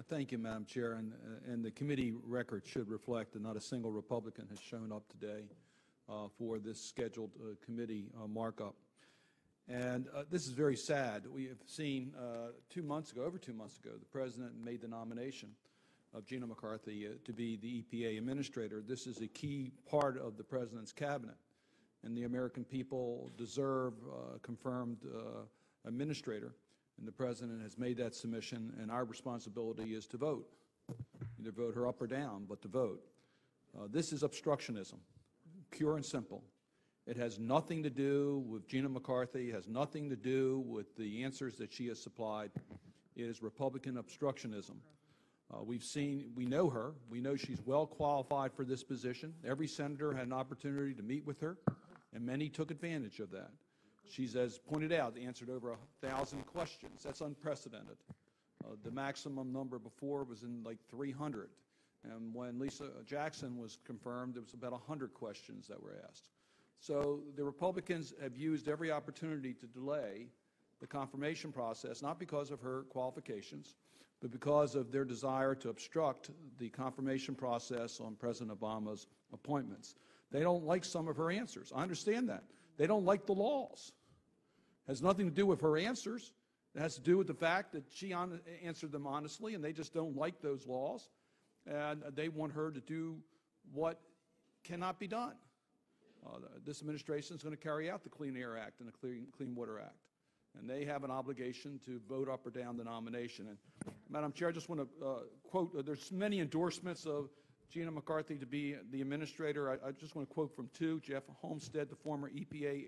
Thank you, Madam Chair, and the committee record should reflect that not a single Republican has shown up today for this scheduled committee markup. And this is very sad. We have seen over 2 months ago, the President made the nomination of Gina McCarthy to be the EPA administrator. This is a key part of the President's cabinet, and the American people deserve a confirmed administrator. And the President has made that submission, and our responsibility is to vote. Either vote her up or down, but to vote. This is obstructionism, pure and simple. It has nothing to do with Gina McCarthy. It has nothing to do with the answers that she has supplied. It is Republican obstructionism. We know her. We know she's well qualified for this position. Every senator had an opportunity to meet with her, and many took advantage of that. She's, as pointed out, answered over 1,000 questions. That's unprecedented. The maximum number before was in like 300. And when Lisa Jackson was confirmed, there was about 100 questions that were asked. So the Republicans have used every opportunity to delay the confirmation process, not because of her qualifications, but because of their desire to obstruct the confirmation process on President Obama's appointments. They don't like some of her answers. I understand that. They don't like the laws. It has nothing to do with her answers. It has to do with the fact that she answered them honestly, and they just don't like those laws. And they want her to do what cannot be done. This administration is going to carry out the Clean Air Act and the Clean Water Act. And they have an obligation to vote up or down the nomination. And, Madam Chair, I just want to quote, there's many endorsements of Gina McCarthy to be the administrator. I just want to quote from two. Jeff Homestead, the former EPA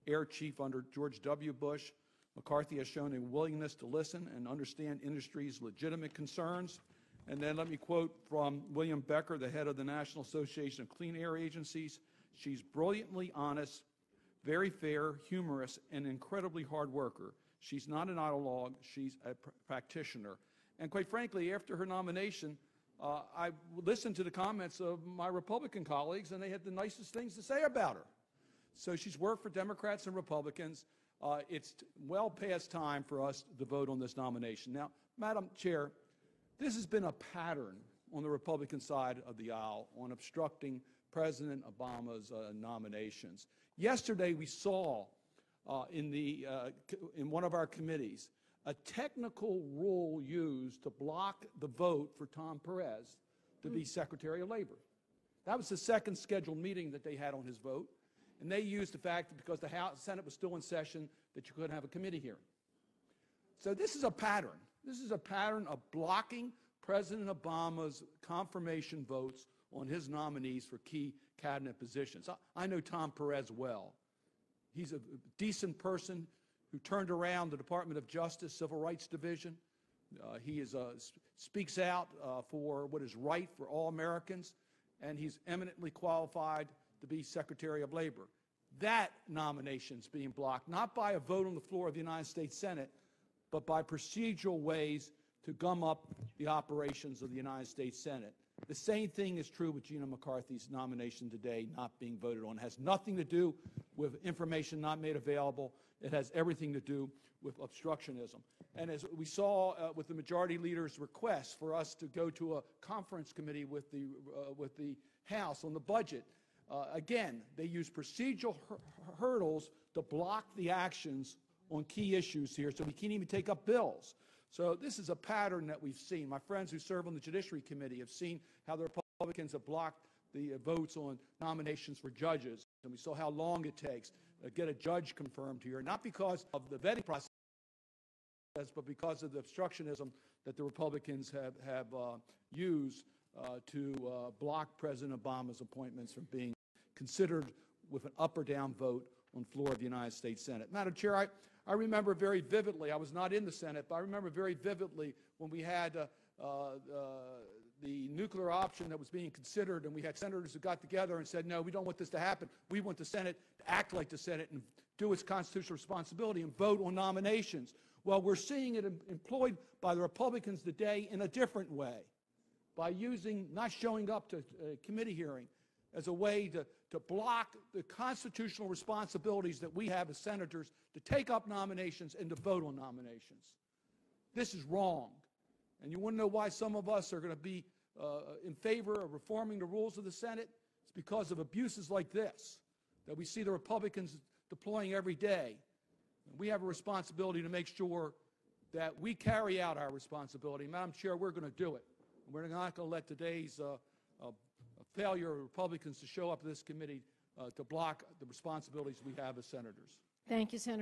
Air Chief under George W. Bush. McCarthy has shown a willingness to listen and understand industry's legitimate concerns. And then let me quote from William Becker, the head of the National Association of Clean Air Agencies. She's brilliantly honest, very fair, humorous, and incredibly hard worker. She's not an ideologue, she's a practitioner. And quite frankly, after her nomination, I listened to the comments of my Republican colleagues, and they had the nicest things to say about her. So she's worked for Democrats and Republicans. It's well past time for us to vote on this nomination. Now, Madam Chair, this has been a pattern on the Republican side of the aisle on obstructing President Obama's nominations. Yesterday, we saw in one of our committees a technical rule used to block the vote for Tom Perez to be Secretary of Labor. That was the second scheduled meeting that they had on his vote, and they used the fact that because the Senate was still in session that you couldn't have a committee hearing. So this is a pattern. This is a pattern of blocking President Obama's confirmation votes on his nominees for key cabinet positions. I know Tom Perez well. He's a decent person who turned around the Department of Justice Civil Rights Division. He speaks out for what is right for all Americans, and he's eminently qualified to be Secretary of Labor. That nomination is being blocked, not by a vote on the floor of the United States Senate, but by procedural ways to gum up the operations of the United States Senate. The same thing is true with Gina McCarthy's nomination today not being voted on. It has nothing to do with information not made available. It has everything to do with obstructionism. And as we saw with the majority leader's request for us to go to a conference committee with the House on the budget, again, they use procedural hurdles to block the actions on key issues here, so we can't even take up bills. So this is a pattern that we've seen. My friends who serve on the Judiciary Committee have seen how the Republicans have blocked the votes on nominations for judges, and we saw how long it takes to get a judge confirmed here, not because of the vetting process, but because of the obstructionism that the Republicans have used to block President Obama's appointments from being considered with an up or down vote on the floor of the United States Senate. Madam Chair, I remember very vividly, I was not in the Senate, but I remember very vividly when we had the nuclear option that was being considered, and we had senators who got together and said, no, we don't want this to happen. We want the Senate to act like the Senate and do its constitutional responsibility and vote on nominations. Well, we're seeing it employed by the Republicans today in a different way, by not showing up to a committee hearing as a way to block the constitutional responsibilities that we have as senators to take up nominations and to vote on nominations. This is wrong. And you want to know why some of us are going to be in favor of reforming the rules of the Senate? It's because of abuses like this that we see the Republicans deploying every day. And we have a responsibility to make sure that we carry out our responsibility. Madam Chair, we're going to do it. And we're not going to let today's failure of Republicans to show up to this committee to block the responsibilities we have as senators. Thank you, Senator.